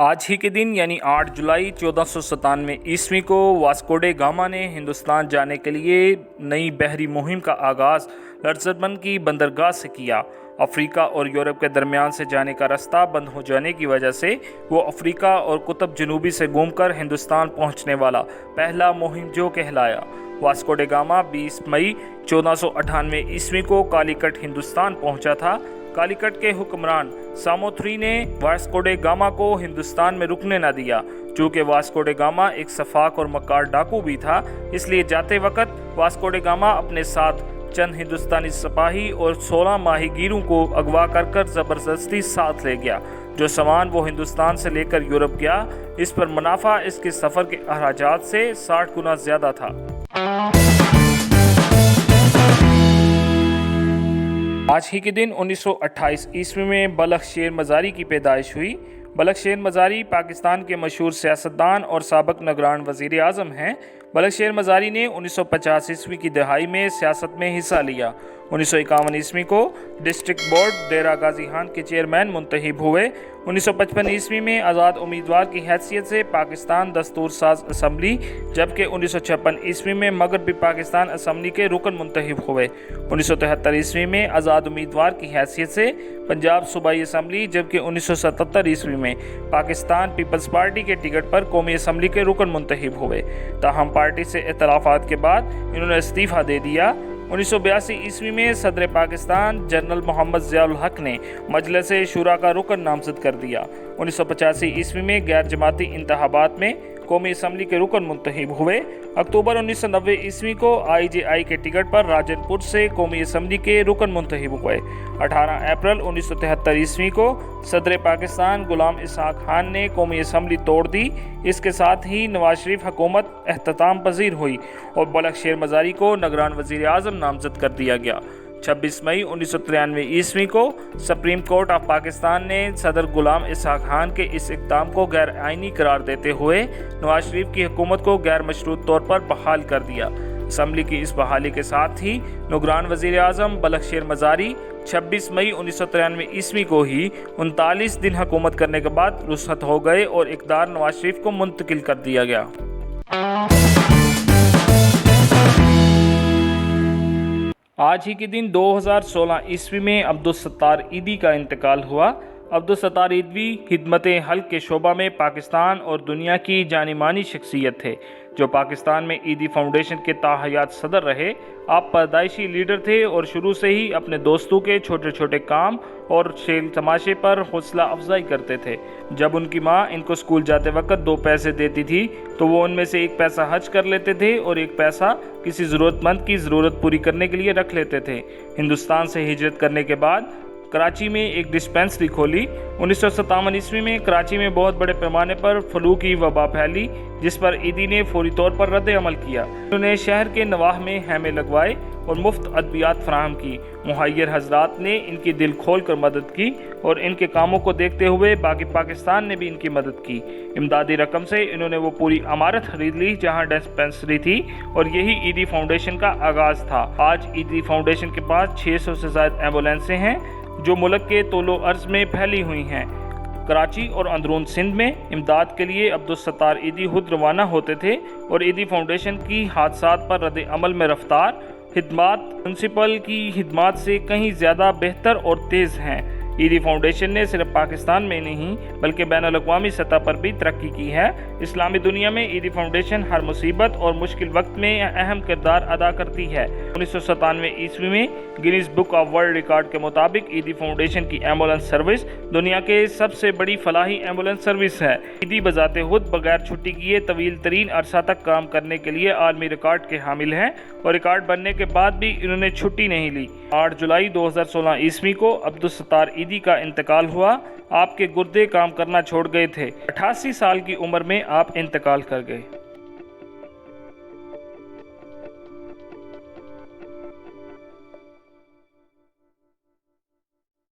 آج ہی کے دن یعنی 8 جولائی 1497 عیسوی کو واسکو ڈے گاما نے ہندوستان جانے کے لیے نئی بحری مہم کا آغاز لرزبن کی بندرگاہ سے کیا۔ افریقہ اور یورپ کے درمیان سے جانے کا راستہ بند ہو جانے کی وجہ سے وہ افریقہ اور قطب جنوبی سے گھوم کر ہندوستان پہنچنے والا پہلا مہم جو کہلایا۔ واسکو ڈے گاما 20 مئی 1498 عیسوی کو کالیکٹ ہندوستان پہنچا تھا۔ کالیکٹ کے حکمران ساموتری نے واسکو ڈے گاما کو ہندوستان میں رکنے نہ دیا۔ چونکہ واسکو ڈے گاما ایک سفاک اور مکار ڈاکو بھی تھا، اس لیے جاتے وقت واسکو ڈے گاما اپنے ساتھ چند ہندوستانی سپاہی اور 16 ماہی گیروں کو اغوا کر زبردستی ساتھ لے گیا۔ جو سامان وہ ہندوستان سے لے کر یورپ گیا، اس پر منافع اس کے سفر کے اخراجات سے 60 گنا زیادہ تھا۔ آج ہی کے دن 1928 عیسوی میں بلخ شیر مزاری کی پیدائش ہوئی۔ بلخ شیر مزاری پاکستان کے مشہور سیاستدان اور سابق نگران وزیر اعظم ہیں۔ بلخ شیر مزاری نے 1950 عیسوی کی دہائی میں سیاست میں حصہ لیا۔ 1951 عیسوی کو ڈسٹرکٹ بورڈ ڈیرہ غازی خان کے چیئرمین منتخب ہوئے۔ 1955 عیسوی میں آزاد امیدوار کی حیثیت سے پاکستان دستور ساز اسمبلی، جبکہ 1956 عیسوی میں مغربی پاکستان اسمبلی کے رکن منتخب ہوئے۔ 1973 عیسوی میں آزاد امیدوار کی حیثیت سے پنجاب صوبائی اسمبلی، جبکہ 1977 عیسوی میں پاکستان پیپلز پارٹی کے ٹکٹ پر قومی اسمبلی کے رکن منتخب ہوئے۔ تاہم پارٹی سے اختلافات کے بعد انہوں نے استعفیٰ دے دیا۔ 1982 عیسوی میں صدر پاکستان جنرل محمد ضیاء الحق نے مجلس شورا کا رکن نامزد کر دیا۔ 1985 عیسوی میں غیر جماعتی انتخابات میں قومی اسمبلی کے رکن منتخب ہوئے۔ اکتوبر 1990 عیسوی کو IJI کے ٹکٹ پر راجن پور سے قومی اسمبلی کے رکن منتخب ہوئے۔ 18 اپریل 1973 عیسوی کو صدر پاکستان غلام اسحاق خان نے قومی اسمبلی توڑ دی۔ اس کے ساتھ ہی نواز شریف حکومت اختتام پذیر ہوئی اور بلخ شیر مزاری کو نگران وزیر اعظم نامزد کر دیا گیا۔ 26 مئی 1993 عیسوی کو سپریم کورٹ آف پاکستان نے صدر غلام اسحاق خان کے اس اقدام کو غیر آئینی قرار دیتے ہوئے نواز شریف کی حکومت کو غیر مشروط طور پر بحال کر دیا۔ اسمبلی کی اس بحالی کے ساتھ ہی نگران وزیر اعظم بلخ شیر مزاری 26 مئی 1993 عیسوی کو ہی 39 دن حکومت کرنے کے بعد رخصت ہو گئے اور اقتدار نواز شریف کو منتقل کر دیا گیا۔ آج ہی کے دن 2016 عیسوی میں عبدالستار ایدھی کا انتقال ہوا۔ عبدالستار ایدھی خدمت خلق کے شعبہ میں پاکستان اور دنیا کی جانی مانی شخصیت تھے، جو پاکستان میں ایدھی فاؤنڈیشن کے تاحیات صدر رہے۔ آپ پیدائشی لیڈر تھے اور شروع سے ہی اپنے دوستوں کے چھوٹے چھوٹے کام اور کھیل تماشے پر حوصلہ افزائی کرتے تھے۔ جب ان کی ماں ان کو اسکول جاتے وقت 2 پیسے دیتی تھی تو وہ ان میں سے 1 پیسہ حج کر لیتے تھے اور 1 پیسہ کسی ضرورت مند کی ضرورت پوری کرنے کے لیے رکھ لیتے تھے۔ ہندوستان سے ہجرت کرنے کے بعد کراچی میں ایک ڈسپینسری کھولی۔ 1957 عیسوی میں کراچی میں بہت بڑے پیمانے پر فلو کی وبا پھیلی، جس پر ایدھی نے فوری طور پر رد عمل کیا۔ انہوں نے شہر کے نواح میں خیمے لگوائے اور مفت ادویات فراہم کی۔ مہاجر حضرات نے ان کی دل کھول کر مدد کی اور ان کے کاموں کو دیکھتے ہوئے باقی پاکستان نے بھی ان کی مدد کی۔ امدادی رقم سے انہوں نے وہ پوری عمارت خرید لی جہاں ڈسپینسری تھی اور یہی ایدھی فاؤنڈیشن کا آغاز تھا۔ آج ایدھی فاؤنڈیشن کے پاس 600 سے زائد ایمبولینسیں ہیں جو ملک کے طول و عرض میں پھیلی ہوئی ہیں۔ کراچی اور اندرون سندھ میں امداد کے لیے عبدالستار ایدھی خود روانہ ہوتے تھے اور ایدھی فاؤنڈیشن کی حادثات پر رد عمل میں رفتار خدمات میونسپل کی خدمات سے کہیں زیادہ بہتر اور تیز ہیں۔ ایدھی فاؤنڈیشن نے صرف پاکستان میں نہیں بلکہ بین الاقوامی سطح پر بھی ترقی کی ہے۔ اسلامی دنیا میں ایدھی فاؤنڈیشن ہر مصیبت اور مشکل وقت میں اہم کردار ادا کرتی ہے۔ 1997 عیسوی میں Guinness book of world record کے مطابق ایدھی فاؤنڈیشن کی ایمبولینس سروس دنیا کے سب سے بڑی فلاحی ایمبولینس سروس ہے۔ ایدھی بذات خود بغیر چھٹی کیے طویل ترین عرصہ تک کام کرنے کے لیے عالمی ریکارڈ کے حامل ہیں اور ریکارڈ بننے کے بعد بھی انہوں نے چھٹی نہیں لی۔ 8 جولائی 2016 عیسوی کو عبدالستار ایدھی کا انتقال ہوا۔ آپ کے گردے کام کرنا چھوڑ گئے تھے۔ 88 سال کی عمر میں آپ انتقال کر گئے۔